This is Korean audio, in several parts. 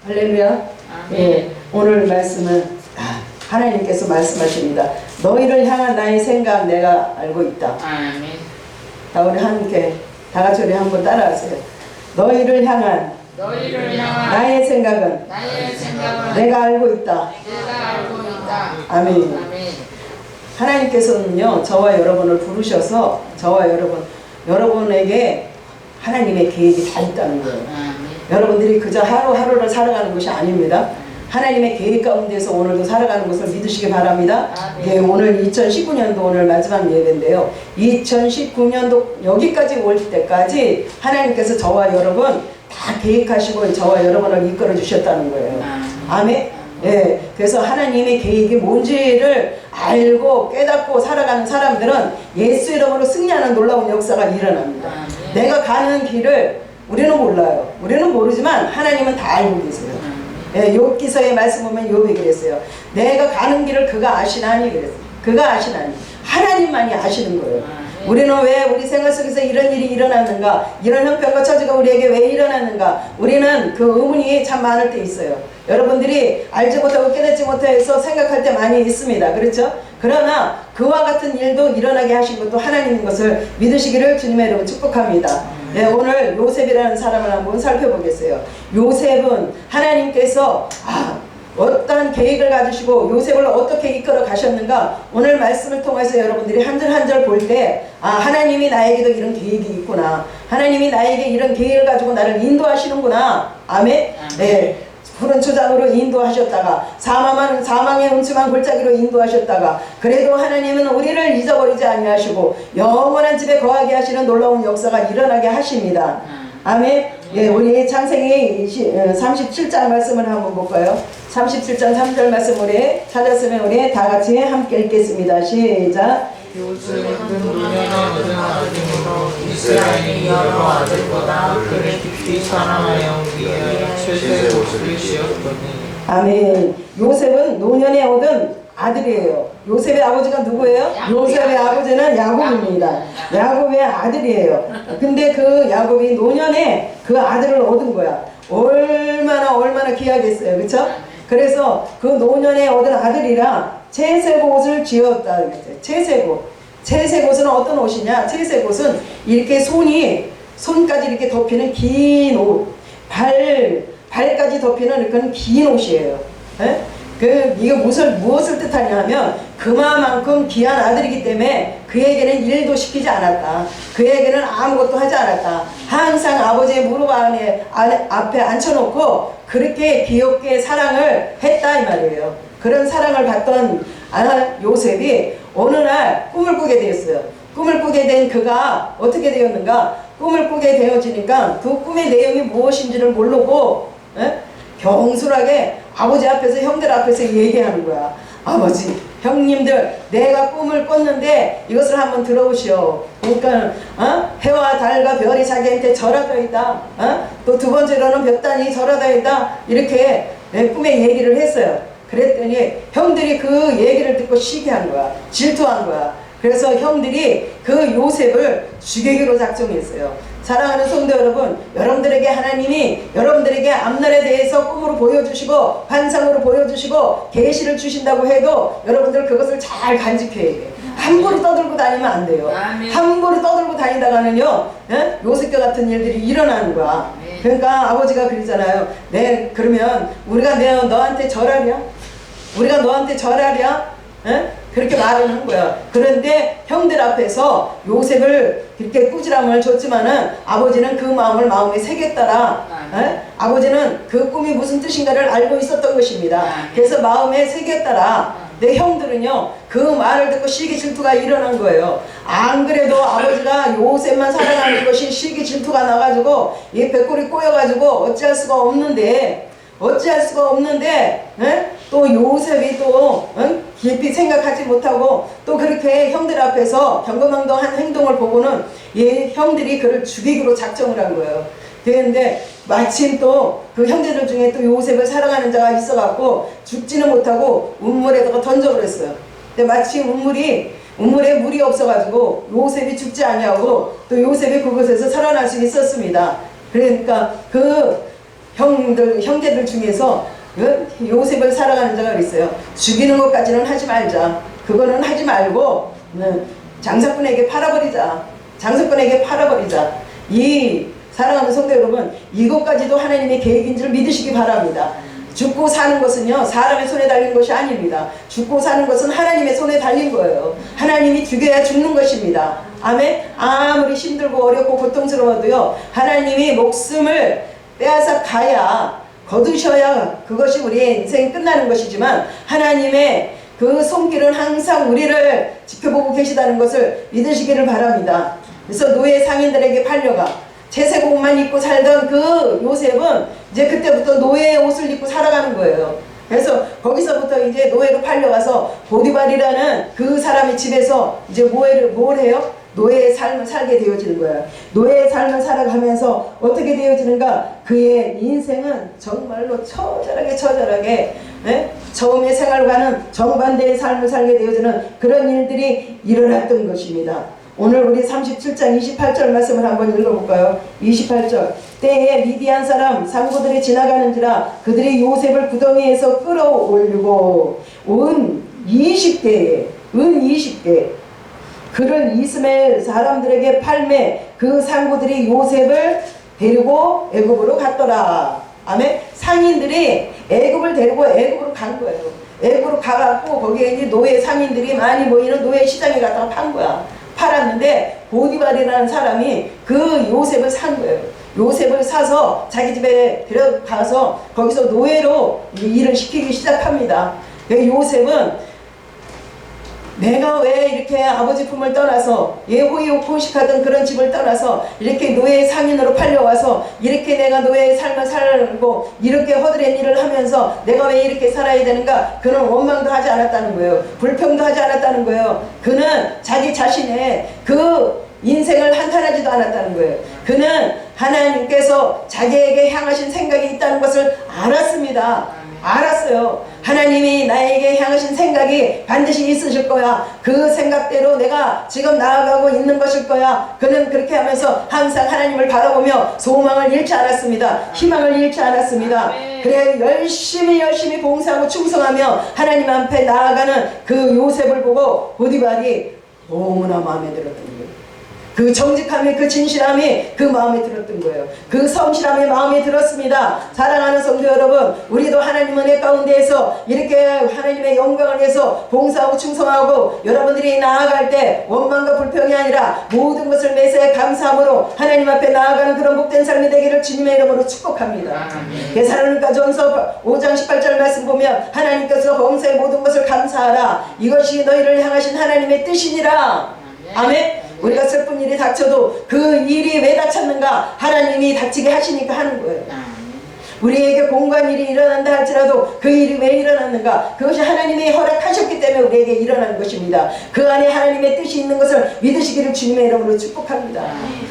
할렐루야. 예, 오늘 말씀은 하나님께서 말씀하십니다. 너희를 향한 나의 생각 내가 알고 있다. 아멘. 자, 우리 함께 다 같이 우리 한번 따라하세요. 너희를 향한 나의 생각은 내가 알고 있다. 아멘. 하나님께서는요, 저와 여러분을 부르셔서 저와 여러분에게 하나님의 계획이 다 있다는 거예요. 여러분들이 그저 하루하루를 살아가는 것이 아닙니다. 하나님의 계획 가운데서 오늘도 살아가는 것을 믿으시기 바랍니다. 예, 오늘 2019년도 오늘 마지막 예배인데요. 2019년도 여기까지 올 때까지 하나님께서 저와 여러분 다 계획하시고 저와 여러분을 이끌어 주셨다는 거예요. 아멘. 예, 그래서 하나님의 계획이 뭔지를 알고 깨닫고 살아가는 사람들은 예수 이름으로 승리하는 놀라운 역사가 일어납니다. 내가 가는 길을 우리는 몰라요. 우리는 모르지만 하나님은 다 알고 계세요. 예, 욥기서의 말씀 보면 욥이 그랬어요. 내가 가는 길을 그가 아시나니 그랬어요. 그가 아시나니. 하나님만이 아시는 거예요. 우리는 왜 우리 생활 속에서 이런 일이 일어났는가, 이런 형편과 처지가 우리에게 왜 일어났는가, 우리는 그 의문이 참 많을 때 있어요. 여러분들이 알지 못하고 깨닫지 못해서 생각할 때 많이 있습니다. 그렇죠? 그러나 그와 같은 일도 일어나게 하신 것도 하나님인 것을 믿으시기를 주님의 이름으로 축복합니다. 네, 오늘 요셉이라는 사람을 한번 살펴보겠어요. 요셉은 하나님께서 어떠한 계획을 가지시고 요셉을 어떻게 이끌어 가셨는가, 오늘 말씀을 통해서 여러분들이 한 절 한 절 볼 때 하나님이 나에게도 이런 계획이 있구나, 하나님이 나에게 이런 계획을 가지고 나를 인도하시는구나. 아멘. 네, 푸른 초장으로 인도하셨다가 사망의 음침한 골짜기로 인도하셨다가 그래도 하나님은 우리를 잊어버리지 아니하시고 영원한 집에 거하게 하시는 놀라운 역사가 일어나게 하십니다. 아멘. 예, 우리 창세기 37장 말씀을 한번 볼까요? 37장 3절 말씀 우리 찾았으면 우리 다 같이 함께 읽겠습니다. 시작. 요셉은 노년에 얻은 아들이므로 이스라엘이 여러 아들보다 그를 깊이 사랑하여 위하여 셋의 옷을 씌었더니. 아멘. 요셉은 노년에 얻은 아들이에요. 요셉의 아버지가 누구예요? 요셉의 아버지는 야곱입니다. 야곱의 아들이에요. 근데 그 야곱이 노년에 그 아들을 얻은 거야. 얼마나 귀하겠어요. 그렇죠? 그래서 그 노년에 얻은 아들이라 채색 옷을 지었다 그랬어요. 채색 옷은 어떤 옷이냐? 채색 옷은 이렇게 손까지 이렇게 덮이는 긴 옷, 발까지 덮이는 그런 긴 옷이에요. 에? 이게 무엇을 뜻하냐 하면 그만큼 귀한 아들이기 때문에 그에게는 일도 시키지 않았다. 그에게는 아무것도 하지 않았다. 항상 아버지의 무릎 앞에 앉혀놓고 그렇게 귀엽게 사랑을 했다 이 말이에요. 그런 사랑을 받던 요셉이 어느 날 꿈을 꾸게 되었어요. 꿈을 꾸게 된 그가 어떻게 되었는가? 꿈을 꾸게 되어지니까 그 꿈의 내용이 무엇인지를 모르고 경솔하게 아버지 앞에서 형들 앞에서 얘기하는 거야. 아버지, 형님들, 내가 꿈을 꿨는데 이것을 한번 들어오시오. 그러니까 해와 달과 별이 자기한테 절하다 있다. 또 두 번째로는 볕단이 절하다 있다. 이렇게 내 꿈에 얘기를 했어요. 그랬더니 형들이 그 얘기를 듣고 시기한 거야. 질투한 거야. 그래서 형들이 그 요셉을 죽이기로 작정했어요. 사랑하는 성도 여러분, 여러분들에게 하나님이 여러분들에게 앞날에 대해서 꿈으로 보여주시고 환상으로 보여주시고 계시를 주신다고 해도 여러분들 그것을 잘 간직해야 돼요. 함부로 떠들고 다니면 안 돼요. 함부로 떠들고 다니다가는요, 요셉과 같은 일들이 일어나는 거야. 그러니까 아버지가 그러잖아요. 그러면 우리가 너한테 절하랴? 우리가 너한테 절하랴? 그렇게 말을 한 거야. 그런데 형들 앞에서 요셉을 그렇게 꾸지람을 줬지만은 아버지는 그 마음을 마음에 새겼더라. 아버지는 그 꿈이 무슨 뜻인가를 알고 있었던 것입니다. 그래서 마음에 새겼더라. 내 형들은요, 그 말을 듣고 시기 질투가 일어난 거예요. 안 그래도 아버지가 요셉만 사랑하는 것이 시기 질투가 나가지고 이 배꼽이 꼬여가지고 어찌할 수가 없는데 또 요셉이 또 깊이 생각하지 못하고 또 그렇게 형들 앞에서 경거망동한 행동을 보고는 형들이 그를 죽이기로 작정을 한 거예요. 그런데 마침 또 그 형제들 중에 또 요셉을 사랑하는 자가 있어갖고 죽지는 못하고 운물에다가 던져버렸어요. 근데 마침 운물에 물이 없어가지고 요셉이 죽지 아니하고 또 요셉이 그곳에서 살아날 수 있었습니다. 그러니까 그 형제들 중에서 요셉을 사랑하는 자가 있어요. 죽이는 것까지는 하지 말자. 그거는 하지 말고 장사꾼에게 팔아버리자. 장사꾼에게 팔아버리자. 이 사랑하는 성도 여러분, 이것까지도 하나님의 계획인 줄 믿으시기 바랍니다. 죽고 사는 것은요, 사람의 손에 달린 것이 아닙니다. 죽고 사는 것은 하나님의 손에 달린 거예요. 하나님이 죽여야 죽는 것입니다. 아멘. 아무리 힘들고 어렵고 고통스러워도요, 하나님이 목숨을 빼앗아 가야, 거두셔야 그것이 우리의 인생이 끝나는 것이지만, 하나님의 그 손길은 항상 우리를 지켜보고 계시다는 것을 믿으시기를 바랍니다. 그래서 노예 상인들에게 팔려가 채색 옷만 입고 살던 그 요셉은 이제 그때부터 노예의 옷을 입고 살아가는 거예요. 그래서 거기서부터 이제 노예로 팔려가서 보디발이라는 그 사람의 집에서 이제 뭘 해요? 노예의 삶을 살게 되어지는 거예요. 노예의 삶을 살아가면서 어떻게 되어지는가? 그의 인생은 정말로 처절하게 처음에 생활과는 정반대의 삶을 살게 되어지는 그런 일들이 일어났던 것입니다. 오늘 우리 37장 28절 말씀을 한번 읽어볼까요? 28절. 때에 미디안 사람 상고들이 지나가는지라 그들이 요셉을 구덩이에서 끌어올리고 은 20대에 그를 이스마엘 사람들에게 팔매 그 상고들이 요셉을 데리고 애굽으로 갔더라. 아멘. 상인들이 애굽을 데리고 애굽으로 간 거예요. 애굽으로 가갖고 거기에 이제 노예 상인들이 많이 모이는 노예 시장에 갔다가 판 거야. 팔았는데 보디발이라는 사람이 그 요셉을 산 거예요. 요셉을 사서 자기 집에 데려가서 거기서 노예로 일을 시키기 시작합니다. 요셉은 내가 왜 이렇게 아버지 품을 떠나서 호의호식하던 그런 집을 떠나서 이렇게 노예 상인으로 팔려와서 이렇게 내가 노예의 삶을 살고 이렇게 허드렛 일을 하면서 내가 왜 이렇게 살아야 되는가? 그는 원망도 하지 않았다는 거예요. 불평도 하지 않았다는 거예요. 그는 자기 자신의 그 인생을 한탄하지도 않았다는 거예요. 그는 하나님께서 자기에게 향하신 생각이 있다는 것을 알았습니다. 알았어요. 하나님이 나에게 향하신 생각이 반드시 있으실 거야. 그 생각대로 내가 지금 나아가고 있는 것일 거야. 그는 그렇게 하면서 항상 하나님을 바라보며 소망을 잃지 않았습니다. 희망을 잃지 않았습니다. 그래 열심히 봉사하고 충성하며 하나님 앞에 나아가는 그 요셉을 보고 보디발이 너무나 마음에 들었던 거예요. 그 정직함이, 그 진실함이 그 마음에 들었던 거예요. 그 성실함이 마음에 들었습니다. 사랑하는 성도 여러분, 우리도 하나님 은혜 가운데에서 이렇게 하나님의 영광을 위해서 봉사하고 충성하고 여러분들이 나아갈 때 원망과 불평이 아니라 모든 것을 매사에 감사함으로 하나님 앞에 나아가는 그런 복된 삶이 되기를 주님의 이름으로 축복합니다. 데살로니가전서 5장 18절 말씀 보면 하나님께서 범사의 모든 것을 감사하라. 이것이 너희를 향하신 하나님의 뜻이니라. 아멘. 우리가 슬픈 일이 닥쳐도 그 일이 왜 닥쳤는가? 하나님이 닥치게 하시니까 하는 거예요. 우리에게 공고한 일이 일어난다 할지라도 그 일이 왜 일어났는가? 그것이 하나님이 허락하셨기 때문에 우리에게 일어나는 것입니다. 그 안에 하나님의 뜻이 있는 것을 믿으시기를 주님의 이름으로 축복합니다.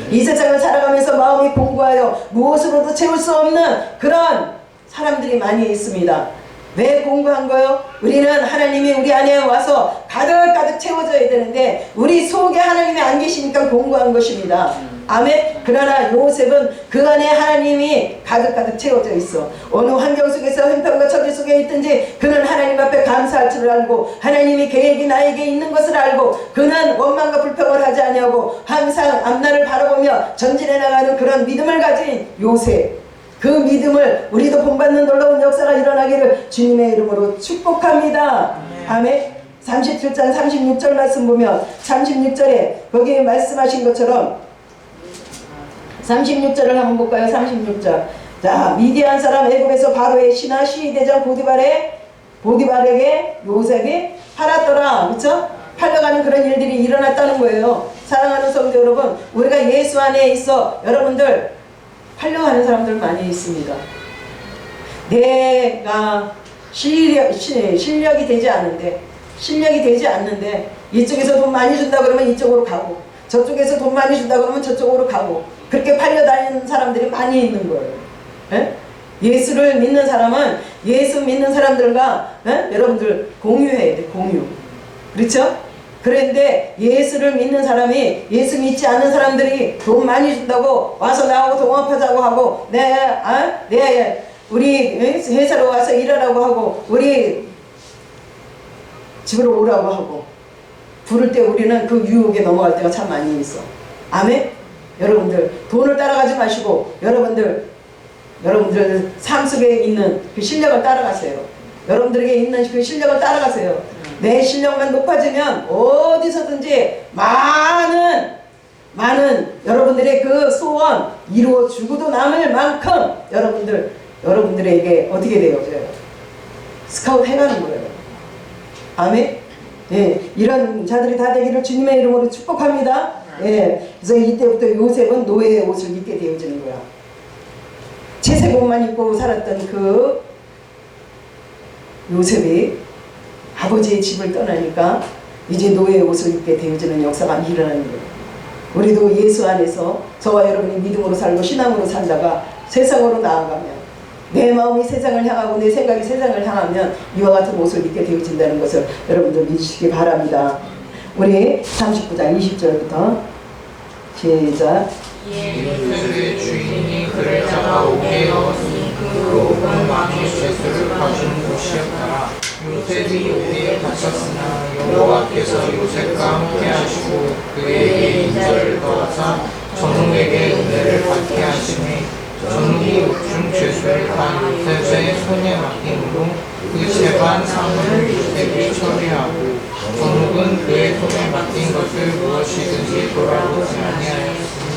이 세상을 살아가면서 마음이 공고하여 무엇으로도 채울 수 없는 그런 사람들이 많이 있습니다. 왜 공부한 거요? 우리는 하나님이 우리 안에 와서 가득가득 채워져야 되는데 우리 속에 하나님이 안 계시니까 공부한 것입니다. 아멘. 그러나 요셉은 그 안에 하나님이 가득가득 채워져 있어. 어느 환경 속에서 형편과 처지 속에 있든지 그는 하나님 앞에 감사할 줄 알고 하나님이 계획이 나에게 있는 것을 알고 그는 원망과 불평을 하지 아니하고 항상 앞날을 바라보며 전진해 나가는 그런 믿음을 가진 요셉. 그 믿음을 우리도 본받는 놀라운 역사가 일어나기를 주님의 이름으로 축복합니다. 아멘. 37장 36절 말씀 보면 36절에 거기에 말씀하신 것처럼 36절을 한번 볼까요? 36절. 자, 미디안 사람 애굽에서 바로의 신하 시위대장 보디발에게 요셉이 팔았더라. 그렇죠? 팔려가는 그런 일들이 일어났다는 거예요. 사랑하는 성도 여러분, 우리가 예수 안에 있어 여러분들 팔려가는 사람들 많이 있습니다. 내가 실력이 되지 않는데 이쪽에서 돈 많이 준다 그러면 이쪽으로 가고 저쪽에서 돈 많이 준다 그러면 저쪽으로 가고 그렇게 팔려다니는 사람들이 많이 있는 거예요. 에? 예수를 믿는 사람은 예수 믿는 사람들과 여러분들 공유해야 돼. 공유. 그렇죠? 그런데 예수를 믿는 사람이 예수 믿지 않는 사람들이 돈 많이 준다고 와서 나하고 동업하자고 하고 내 우리 회사로 와서 일하라고 하고 우리 집으로 오라고 하고 부를 때 우리는 그 유혹에 넘어갈 때가 참 많이 있어. 아멘? 여러분들 돈을 따라가지 마시고 여러분들 삶 속에 있는 그 실력을 따라가세요. 여러분들에게 있는 그 실력을 따라가세요. 내 실력만 높아지면 어디서든지 많은 여러분들의 그 소원 이루어 주고도 남을 만큼 여러분들에게 어떻게 되어져요? 스카우트 해가는 거예요. 아멘? 예, 이런 자들이 다 되기를 주님의 이름으로 축복합니다. 예, 그래서 이때부터 요셉은 노예의 옷을 입게 되어지는 거야. 채색옷만 입고 살았던 그 요셉이 아버지의 집을 떠나니까 이제 노예의 옷을 입게 되어지는 역사가 일어나는 거예요. 우리도 예수 안에서 저와 여러분이 믿음으로 살고 신앙으로 살다가 세상으로 나아가면 내 마음이 세상을 향하고 내 생각이 세상을 향하면 이와 같은 옷을 입게 되어진다는 것을 여러분들 믿으시기 바랍니다. 우리 39장 20절부터 시작. 요셉의 주인이 그를 잡아오게 넣었으니 그 옥은 왕의 죄수를 봐주는 곳이었더라. 요셉이 옥에 갇혔으나 여호와께서 요셉과 함께하시고 그에게 인자를 더하사 전욱에게 은혜를 받게 하시니 전욱이 옥중 죄수를 다 요셉의 손에 맡김으로 그 재반 상을 요셉이 처리하고 전욱은 그의 손에 맡긴 것을 무엇이든지 돌아보지 아니하였으니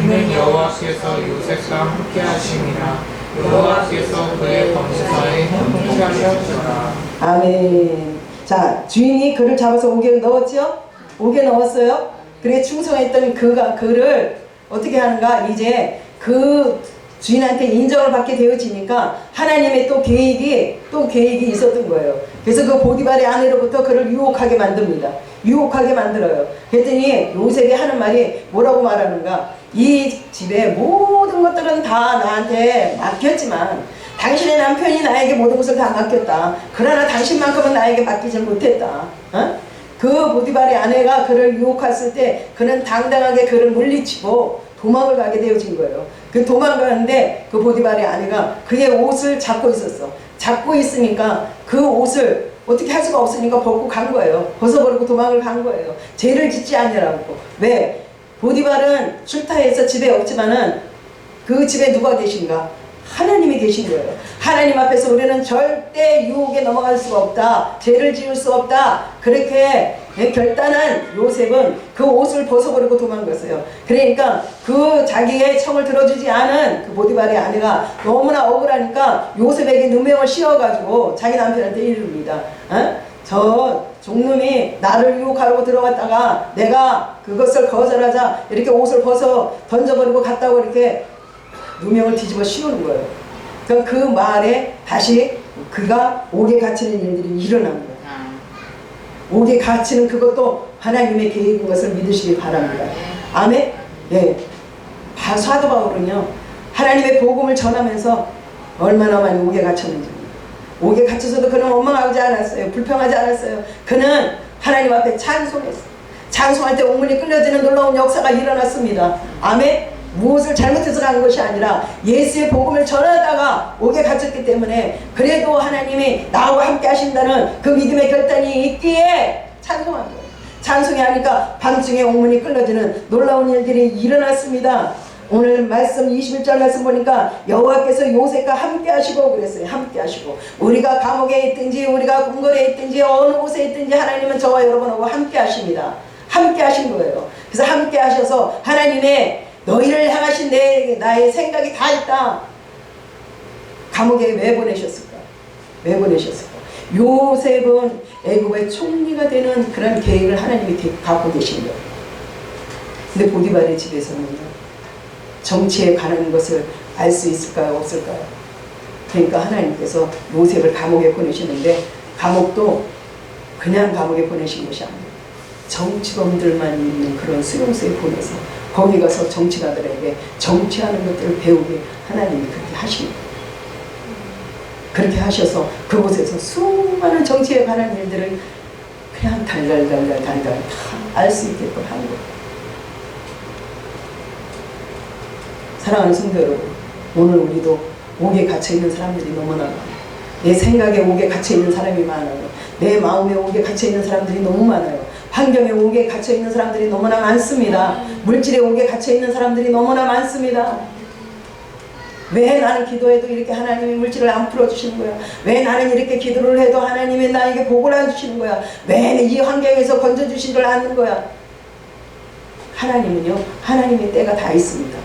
이는 여호와께서 요셉과 함께 하심이라. 여호와께서 그의 범사에 형통케 하셨더라. 아멘. 자, 주인이 그를 잡아서 옥에 넣었죠? 옥에 넣었어요. 그래 충성했던 그를 어떻게 하는가? 이제 그 주인한테 인정을 받게 되어지니까 하나님의 또 계획이 있었던 거예요. 그래서 그 보디발의 아내로부터 그를 유혹하게 만듭니다. 유혹하게 만들어요. 그랬더니 요셉이 하는 말이 뭐라고 말하는가? 이 집의 모든 것들은 다 나한테 맡겼지만 당신의 남편이 나에게 모든 것을 다 맡겼다. 그러나 당신만큼은 나에게 맡기지 못했다. 어? 그 보디발의 아내가 그를 유혹했을 때 그는 당당하게 그를 물리치고 도망을 가게 되어진 거예요. 그 도망가는데 그 보디발의 아내가 그의 옷을 잡고 있었어. 잡고 있으니까 그 옷을 어떻게 할 수가 없으니까 벗고 간 거예요. 벗어버리고 도망을 간 거예요. 죄를 짓지 아니라고. 왜? 보디발은 출타해서 집에 없지만은 그 집에 누가 계신가? 하나님이 계신 거예요. 하나님 앞에서 우리는 절대 유혹에 넘어갈 수가 없다. 죄를 지을 수 없다. 그렇게 결단한 요셉은 그 옷을 벗어버리고 도망갔어요. 그러니까 그 자기의 청을 들어주지 않은 그 보디발의 아내가 너무나 억울하니까 요셉에게 누명을 씌워가지고 자기 남편한테 이릅니다. 저 종놈이 나를 유혹하려고 들어갔다가 내가 그것을 거절하자 이렇게 옷을 벗어 던져버리고 갔다고 이렇게 누명을 뒤집어 씌우는 거예요. 그러니까 그 말에 다시 그가 옥에 갇히는 일들이 일어난 거예요. 옥에 갇히는 그것도 하나님의 계획인 것을 믿으시기 바랍니다. 아멘? 예. 사도 바울은요, 하나님의 복음을 전하면서 얼마나 많이 옥에 갇혔는지. 옥에 갇혀서도 그는 원망하지 않았어요. 불평하지 않았어요. 그는 하나님 앞에 찬송했어요. 찬송할 때 옥문이 끌려지는 놀라운 역사가 일어났습니다. 아멘? 무엇을 잘못해서 간 것이 아니라 예수의 복음을 전하다가 옥에 갇혔기 때문에 그래도 하나님이 나와 함께 하신다는 그 믿음의 결단이 있기에 찬송한 거예요. 찬송이 하니까 밤중에 옥문이 끌려지는 놀라운 일들이 일어났습니다. 오늘 말씀 21절 말씀 보니까 여호와께서 요셉과 함께 하시고 그랬어요. 함께 하시고 우리가 감옥에 있든지 우리가 궁궐에 있든지 어느 곳에 있든지 하나님은 저와 여러분하고 함께 하십니다. 함께 하신 거예요. 그래서 함께 하셔서 하나님의 너희를 향하신 나의 생각이 다 있다. 감옥에 왜 보내셨을까? 왜 보내셨을까? 요셉은 애굽의 총리가 되는 그런 계획을 하나님이 갖고 계신 거예요. 근데 보디발의 집에서는요, 정치에 관한 것을 알 수 있을까요? 없을까요? 그러니까 하나님께서 요셉을 감옥에 보내시는데 감옥도 그냥 감옥에 보내신 것이 아니에요. 정치범들만 있는 그런 수용소에 보내서 거기 가서 정치가들에게 정치하는 것들을 배우게 하나님이 그렇게 하십니다. 그렇게 하셔서 그곳에서 수많은 정치에 관한 일들을 그냥 달달 다 알 수 있게끔 하는 거예요. 사랑하는 성도 여러분, 오늘 우리도 옥에 갇혀있는 사람들이 너무나 많아요. 내 생각에 옥에 갇혀있는 사람이 많아요. 내 마음에 옥에 갇혀있는 사람들이 너무 많아요. 환경에 옥에 갇혀있는 사람들이 너무나 많습니다. 물질에 옥에 갇혀있는 사람들이 너무나 많습니다. 왜 나는 기도해도 이렇게 하나님이 물질을 안 풀어주시는 거야? 왜 나는 이렇게 기도를 해도 하나님이 나에게 복을 안 주시는 거야? 왜 이 환경에서 건져주시지를 않는 거야? 하나님은요, 하나님의 때가 다 있습니다.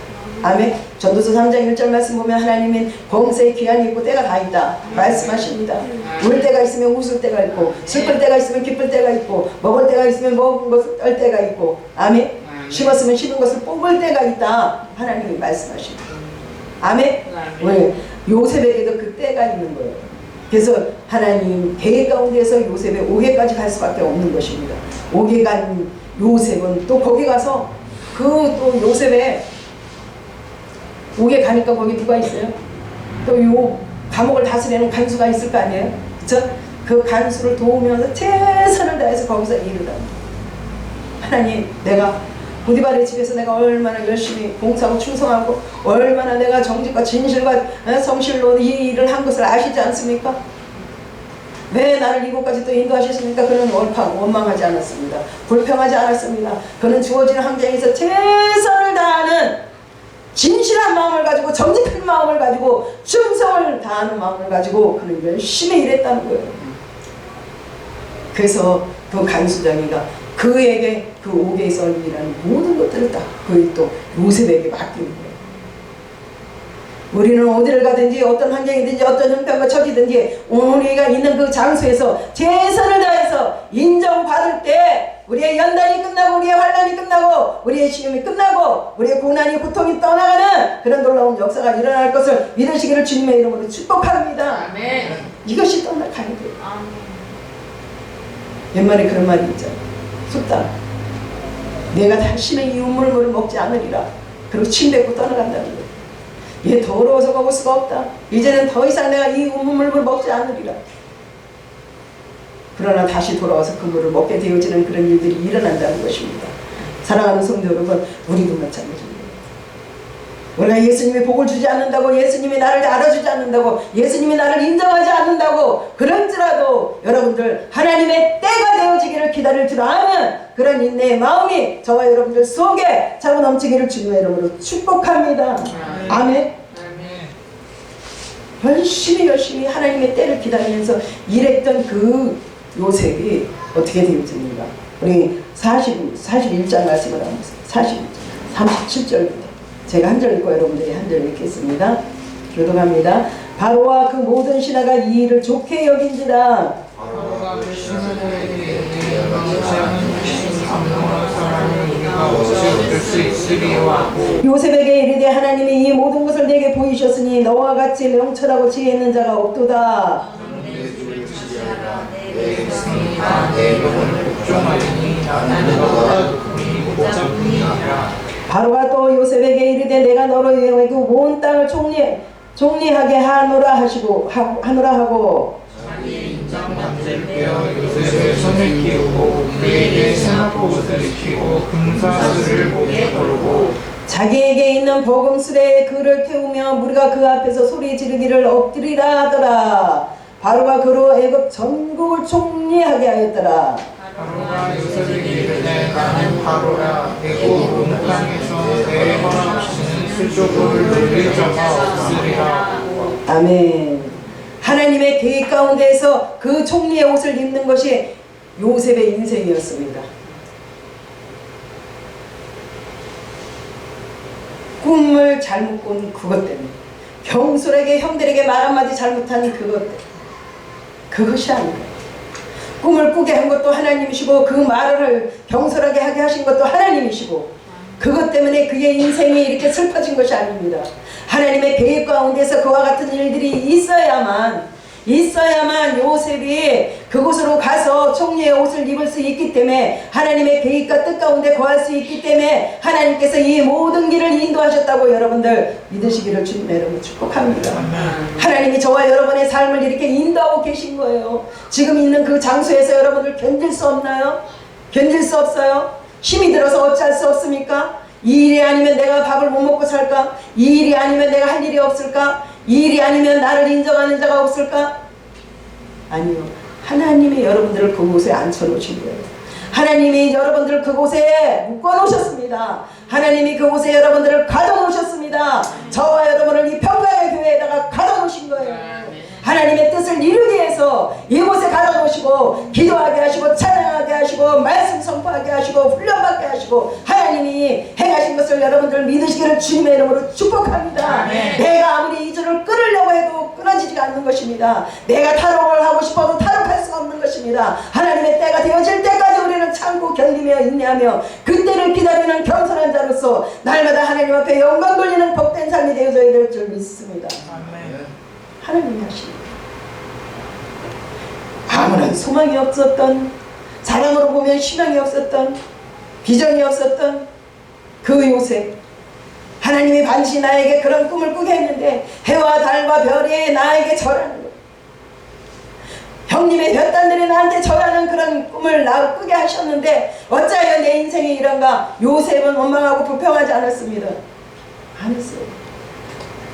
아멘. 전도서 3장 1절 말씀 보면 하나님은 공세의 기한이 있고 때가 다 있다 말씀하십니다. 울 때가 있으면 웃을 때가 있고, 슬플 때가 있으면 기쁠 때가 있고, 먹을 때가 있으면 먹은 것을 떨 때가 있고, 아멘. 심었으면 심은 것을 뽑을 때가 있다 하나님이 말씀하십니다. 아멘. 왜? 요셉에게도 그 때가 있는 거예요. 그래서 하나님 계획 가운데서 요셉의 옥에까지 갈 수밖에 없는 것입니다. 옥에 간 요셉은 또 거기 가서 그 또 요셉의 옥에 가니까 거기 누가 있어요? 또 요 감옥을 다스리는 간수가 있을 거 아니에요? 그쵸? 그 간수를 도우면서 최선을 다해서 거기서 일을 합니다. 하나님, 내가 보디발의 집에서 내가 얼마나 열심히 봉사하고 충성하고 얼마나 내가 정직과 진실과 성실로 이 일을 한 것을 아시지 않습니까? 왜 나를 이곳까지 또 인도하셨습니까? 그는 원망하지 않았습니다. 불평하지 않았습니다. 그는 주어진 환경에서 최선을 다하는 진실한 마음을 가지고, 정직한 마음을 가지고, 충성을 다하는 마음을 가지고 그는 열심히 일했다는 거예요. 그래서 그 간수장이가 그에게 그 옥에서 일하는 모든 것들을 다 거의 또 요셉에게 맡기는 거예요. 우리는 어디를 가든지 어떤 환경이든지 어떤 형편과 처지든지 우리가 있는 그 장소에서 최선을 다해서 인정받을 때 우리의 연단이 끝나고 우리의 환난이 끝나고 우리의 시험이 끝나고 우리의 고난이 고통이 떠나가는 그런 놀라운 역사가 일어날 것을 믿으시기를 주님의 이름으로 축복합니다. 아멘. 이것이 떠나가야 돼요. 옛말에 그런 말이 있잖아요. 쏟다. 내가 다시는 이 우물물을 먹지 않으리라. 그리고 침 뱉고 떠나간다는 거예요. 얘 더러워서 먹을 수가 없다. 이제는 더 이상 내가 이 우물물을 먹지 않으리라. 그러나 다시 돌아와서 그 물을 먹게 되어지는 그런 일들이 일어난다는 것입니다. 사랑하는 성도 여러분, 우리도 마찬가지입니다. 우리가 예수님이 복을 주지 않는다고, 예수님이 나를 알아주지 않는다고, 예수님이 나를 인정하지 않는다고 그런지라도 여러분들 하나님의 때가 되어지기를 기다릴 줄 아는 그런 인내의 마음이 저와 여러분들 속에 차고 넘치기를 주님의 이름으로 축복합니다. 아멘. 열심히 하나님의 때를 기다리면서 일했던 그 요셉이 어떻게 되어집니까? 우리 41장 말씀을 한번 보세요. 37절부터 제가 한 절 읽고 여러분들이 한 절 읽겠습니다. 교독합니다. 바로와 그 모든 신하가 이 일을 좋게 여긴지라. 바로가 그 신하들에게 영광을 사람을 우리가 어찌 얻을 수 있으리요. 요셉에게 이르되 하나님이 이 모든 것을 내게 보이셨으니 너와 같이 명철하고 지혜 있는 자가 없도다. 내 백성이다. 내 영혼을 복종하리니 나는 너보다 높으니 복잡하니라. 바로가 또 요셉에게 이르되 내가 너로 여행하고 온 땅을 총리하게 하노라 하고 자기의 인장만을 빼어 요셉의 손을 키우고 그에게 세마포옷을 입히고 금사슬을 목에 걸고 자기에게 있는 버금술에 그를 태우며 무리가 그 앞에서 소리 지르기를 엎드리라 하더라. 바로가 그로 애굽 전국을 총리하게 하였더라. 바로가 요셉에게 이르되 나는 바로라. 애굽 온 땅에서 내 허락 없이는 수족을 놀릴 자가 없으리라. 아멘. 하나님의 계획 가운데에서 그 총리의 옷을 입는 것이 요셉의 인생이었습니다. 꿈을 잘못 꾼 그것 때문에, 경솔에게 형들에게 말 한마디 잘못한 그것 때문에, 그것이 아니에요. 꿈을 꾸게 한 것도 하나님이시고 그 말을 경솔하게 하게 하신 것도 하나님이시고 그것 때문에 그의 인생이 이렇게 슬퍼진 것이 아닙니다. 하나님의 계획 가운데서 그와 같은 일들이 있어야만 요셉이 그곳으로 가서 총리의 옷을 입을 수 있기 때문에, 하나님의 계획과 뜻 가운데 거할 수 있기 때문에 하나님께서 이 모든 길을 인도하셨다고 여러분들 믿으시기를 주님의 이름으로 축복합니다. 하나님이 저와 여러분의 삶을 이렇게 인도하고 계신 거예요. 지금 있는 그 장소에서 여러분들 견딜 수 없나요? 견딜 수 없어요? 힘이 들어서 어찌할 수 없습니까? 이 일이 아니면 내가 밥을 못 먹고 살까? 이 일이 아니면 내가 할 일이 없을까? 이 일이 아니면 나를 인정하는 자가 없을까? 아니요. 하나님이 여러분들을 그곳에 앉혀놓으신 거예요. 하나님이 여러분들을 그곳에 묶어놓으셨습니다. 하나님이 그곳에 여러분들을 가둬놓으셨습니다. 저와 여러분을 이 평강의 교회에다가 가둬놓으신 거예요. 하나님의 뜻을 이루기 위해서 이곳에 가둬놓으시고 기도하게 하시고 찬양하게 하시고 말씀 선포하게 하시고 훈련받게 하시고 하나님이 행하신 것을 여러분들 믿으시기를 주님의 이름으로 축복합니다. 내가 아무리 이 줄을 끊으려고 해도 끊어지지가 않는 것입니다. 내가 탈옥을 하고 싶어도 탈옥할 수가 없는 것입니다. 하나님의 때가 되어질 때까지 우리는 참고 견디며 인내하며 그때를 기다리는 겸손한 자로서 날마다 하나님 앞에 영광 돌리는 복된 삶이 되어져야 될 줄 믿습니다. 하나님이 하십니다. 아무런 소망이 없었던, 사람으로 보면 희망이 없었던, 비전이 없었던 그 요셉, 하나님이 반드시 나에게 그런 꿈을 꾸게 했는데 해와 달과 별이 나에게 절하는 거예요. 형님의 볕단들이 나한테 절하는 그런 꿈을 꾸게 하셨는데 어찌하여 내 인생이 이런가? 요셉은 원망하고 불평하지 않았습니다. 안 했어요.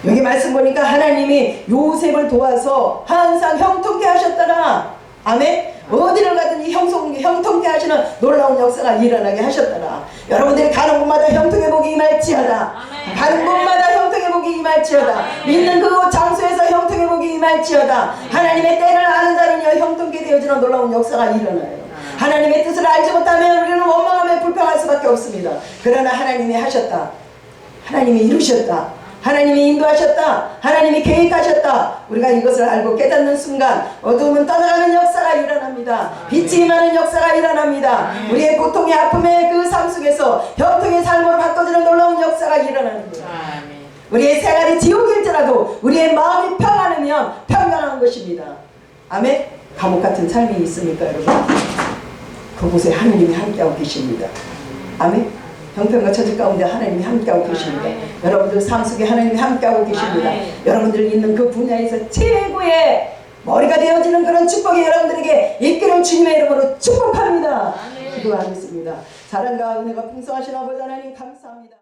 여기 말씀 보니까 하나님이 요셉을 도와서 항상 형통케 하셨더라. 아멘. 어디를 가든지 형통케 하시는 놀라운 역사가 일어나게 하셨더라. 여러분들이 가는 곳마다 형통의 복이 임할지어다. 가는 곳마다 형통의 복이 임할지어다. 믿는 그 장소에서 형통의 복이 임할지어다. 하나님의 때를 아는 자는요 형통케 되어지는 놀라운 역사가 일어나요. 하나님의 뜻을 알지 못하면 우리는 원망하며 불평할 수밖에 없습니다. 그러나 하나님이 하셨다. 하나님이 이루셨다. 하나님이 인도하셨다. 하나님이 계획하셨다. 우리가 이것을 알고 깨닫는 순간 어두움은 떠나가는 역사가 일어납니다. 빛이 임하는 역사가 일어납니다. 우리의 고통의 아픔의 그 삶 속에서 형통의 삶으로 바꿔지는 놀라운 역사가 일어나는 거예요. 우리의 생활이 지옥일지라도 우리의 마음이 평안하면 평안한 것입니다. 아멘. 감옥 같은 삶이 있습니까 여러분? 그곳에 하나님이 함께하고 계십니다. 아멘. 형편과 처지 가운데 하나님이 함께하고 계십니다. 여러분들 삶 속에 하나님이 함께하고 계십니다. 여러분들 있는 그 분야에서 최고의 머리가 되어지는 그런 축복이 여러분들에게 있기를 주님의 이름으로 축복합니다. 기도하겠습니다. 사랑과 은혜가 풍성하신 아버지 하나님 감사합니다.